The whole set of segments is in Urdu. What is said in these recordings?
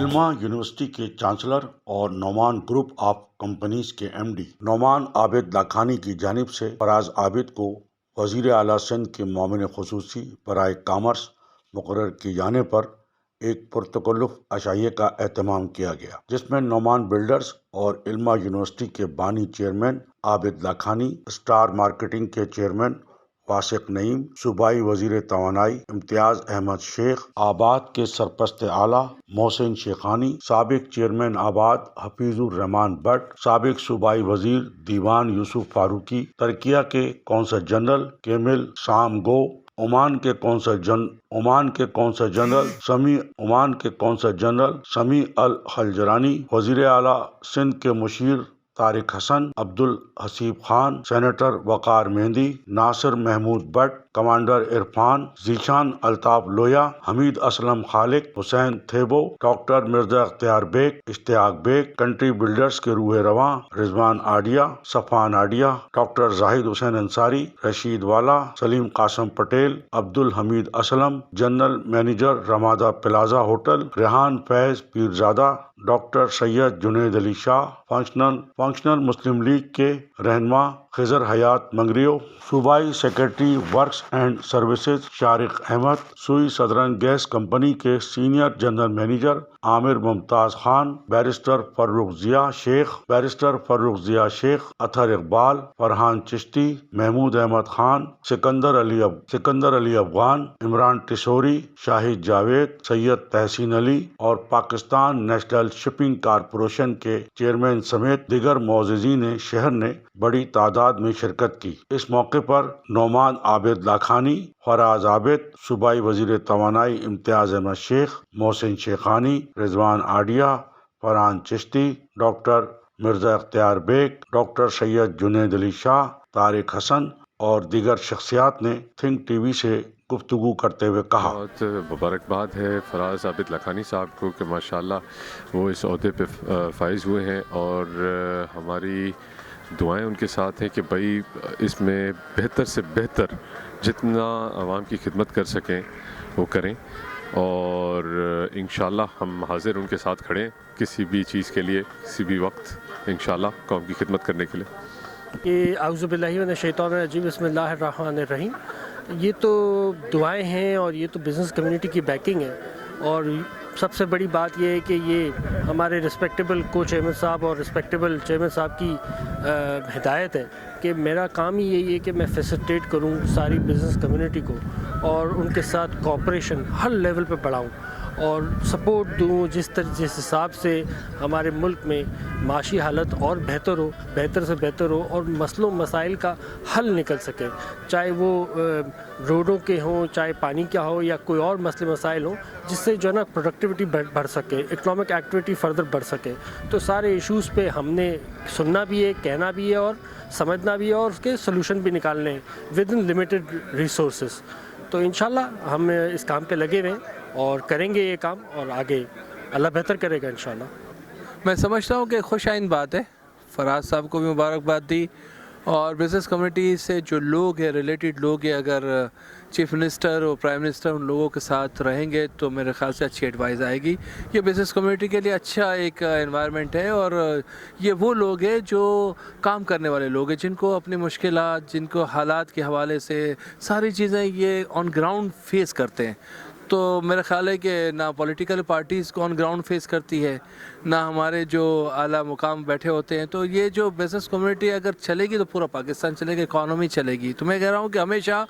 علما یونیورسٹی کے چانسلر اور نعمان گروپ آف کمپنیز کے MD نعمان عابد لاکھانی کی جانب سے فراز عابد کو وزیر اعلیٰ سندھ کے معاون خصوصی برائے کامرس مقرر کیے جانے پر ایک پرتکلف عشائیے کا اہتمام کیا گیا، جس میں نعمان بلڈرز اور علما یونیورسٹی کے بانی چیئرمین عابد لاکھانی، اسٹار مارکیٹنگ کے چیئرمین واسق نعیم، صوبائی وزیر توانائی امتیاز احمد شیخ، آباد کے سرپرست اعلیٰ محسن شیخانی، سابق چیئرمین آباد حفیظ الرحمان بٹ، سابق صوبائی وزیر دیوان یوسف فاروقی، ترکیہ کے قونصل جنرل کیمل سام گو، عمان کے قونصل جنرل سمیع الخلجرانی، وزیر اعلیٰ سندھ کے مشیر Tariq Hasan, Abdul Haseeb Khan, senator Waqar Mehndi, Nasir Mahmood Butt, commander Irfan, Zeeshan Altaf Loya, Hameed Aslam Khaliq, Hussain Thebo, doctor Mirza Ikhtiyar Baig, Ishtiaq Baig, country builders کے روح رواں Rizwan Adhia, Safan Adhia, doctor Zahid Hussain Ansari, Rasheed Wala, Saleem Qasim Patel, Abdul Hameed Aslam, general manager Ramada Plaza hotel, Rehan Faiz Pirzada, doctor Syed Junaid Ali Shah, Functional Muslim League کے رہنما خضر حیات منگریو، صوبائی secretary works and services Shariq Ahmed, Sui Southern gas company کے senior general manager Aamir Mumtaz Khan, barrister Farrukh Zia Sheikh, Athar Iqbal, Farhan Chishti, Mahmood Ahmad Khan, Sikandar علی افغان، عمران ٹسوری، شاہد جاوید، سید تحسین علی اور پاکستان نیشنل شپنگ کارپوریشن کے چیئرمین سمیت دیگر معززین شہر نے بڑی تعداد میں شرکت کی۔ اس موقع پر نعمان عابد لاکھانی، فراز عابد، صوبائی وزیر توانائی امتیاز احمد شیخ، محسن شیخانی، رضوان آڈیا، Farhan Chishti, doctor Mirza Ikhtiyar bag, doctor Syed Junaid Ali شاہ، طارق حسن اور دیگر شخصیات نے تھنک ٹی وی سے گفتگو کرتے ہوئے کہا۔ بہت مبارکباد ہے فراز عابد لاکھانی صاحب کو کہ ماشاءاللہ وہ اس عہدے پہ فائز ہوئے ہیں، اور ہماری دعائیں ان کے ساتھ ہیں کہ بھائی اس میں بہتر سے بہتر جتنا عوام کی خدمت کر سکیں وہ کریں، اور انشاءاللہ ہم حاضر ان کے ساتھ کھڑے ہیں کسی بھی چیز کے لیے، کسی بھی وقت انشاءاللہ قوم کی خدمت کرنے کے لیے۔ اعوذ باللہ من الشیطان الرجیم، بسم اللہ الرحمن الرحیم۔ یہ تو دعائیں ہیں اور یہ تو بزنس کمیونٹی کی بیکنگ ہے، اور سب سے بڑی بات یہ ہے کہ یہ ہمارے رسپیکٹیبل کو چیئرمین صاحب اور رسپیکٹیبل چیئرمین صاحب کی ہدایت ہے کہ میرا کام ہی یہی ہے کہ میں فیسیلیٹیٹ کروں ساری بزنس کمیونٹی کو، اور ان کے ساتھ کوآپریشن ہر لیول پہ بڑھاؤں اور سپورٹ دوں، جس حساب سے ہمارے ملک میں معاشی حالت اور بہتر سے بہتر ہو اور مسئلوں مسائل کا حل نکل سکے، چاہے وہ روڈوں کے ہوں، چاہے پانی کا ہو، یا کوئی اور مسئلے مسائل ہوں، جس سے جو ہے نا پروڈکٹیوٹی بڑھ سکے، اکنامک ایکٹیویٹی فردر بڑھ سکے۔ تو سارے ایشوز پہ ہم نے سننا بھی ہے، کہنا بھی ہے اور سمجھنا بھی ہے، اور اس کے سلوشن بھی نکالنے ہیں ود ان لمیٹڈ ریسورسز۔ تو انشاءاللہ ہم اس کام پہ لگے ہوئے ہیں اور کریں گے یہ کام، اور آگے اللہ بہتر کرے گا انشاءاللہ۔ میں سمجھتا ہوں کہ خوش آئند بات ہے، فراز صاحب کو بھی مبارکباد دی، اور بزنس کمیونٹی سے جو لوگ ہیں، ریلیٹڈ لوگ ہیں، اگر چیف منسٹر اور پرائم منسٹر ان لوگوں کے ساتھ رہیں گے تو میرے خیال سے اچھی ایڈوائز آئے گی۔ یہ بزنس کمیونٹی کے لیے اچھا ایک انوائرمنٹ ہے، اور یہ وہ لوگ ہیں جو کام کرنے والے لوگ ہیں، جن کو اپنی مشکلات، جن کو حالات کے حوالے سے ساری چیزیں یہ آن گراؤنڈ فیس کرتے ہیں۔ تو میرا خیال ہے کہ نہ پولیٹیکل پارٹیز کو آن گراؤنڈ فیس کرتی ہے، نہ ہمارے جو اعلیٰ مقام بیٹھے ہوتے ہیں۔ تو یہ جو بزنس کمیونٹی اگر چلے گی تو پورا پاکستان چلے گا، اکانومی چلے گی۔ تو میں کہہ رہا ہوں کہ ہمیشہ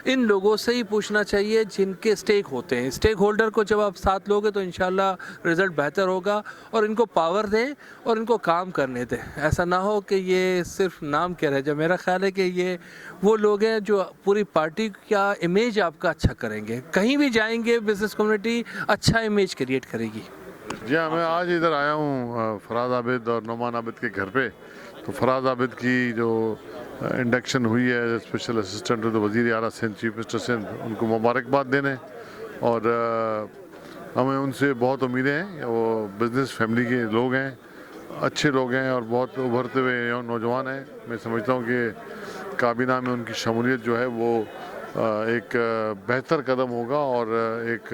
ان لوگوں سے ہی پوچھنا چاہیے جن کے اسٹیک ہوتے ہیں۔ اسٹیک ہولڈر کو جب آپ ساتھ لوگے تو انشاءاللہ رزلٹ بہتر ہوگا، اور ان کو پاور دیں اور ان کو کام کرنے دیں۔ ایسا نہ ہو کہ یہ صرف نام کے رہ جائے۔ میرا خیال ہے کہ یہ وہ لوگ ہیں جو پوری پارٹی کا امیج آپ کا اچھا کریں گے، کہیں بھی جائیں گے بزنس کمیونٹی اچھا امیج کریٹ کرے گی۔ جی ہاں، میں آج ادھر آیا ہوں فراز عابد اور نعمان عابد کے گھر پہ۔ تو فراز عابد کی جو انڈکشن ہوئی ہے اسپیشل اسسٹنٹ ٹو وزیر اعلیٰ سندھ، چیف منسٹر سندھ، ان کو مبارکباد دینے، اور ہمیں ان سے بہت امیدیں ہیں۔ وہ بزنس فیملی کے لوگ ہیں، اچھے لوگ ہیں، اور بہت ابھرتے ہوئے نوجوان ہیں۔ میں سمجھتا ہوں کہ کابینہ میں ان کی شمولیت جو ہے وہ ایک بہتر قدم ہوگا، اور ایک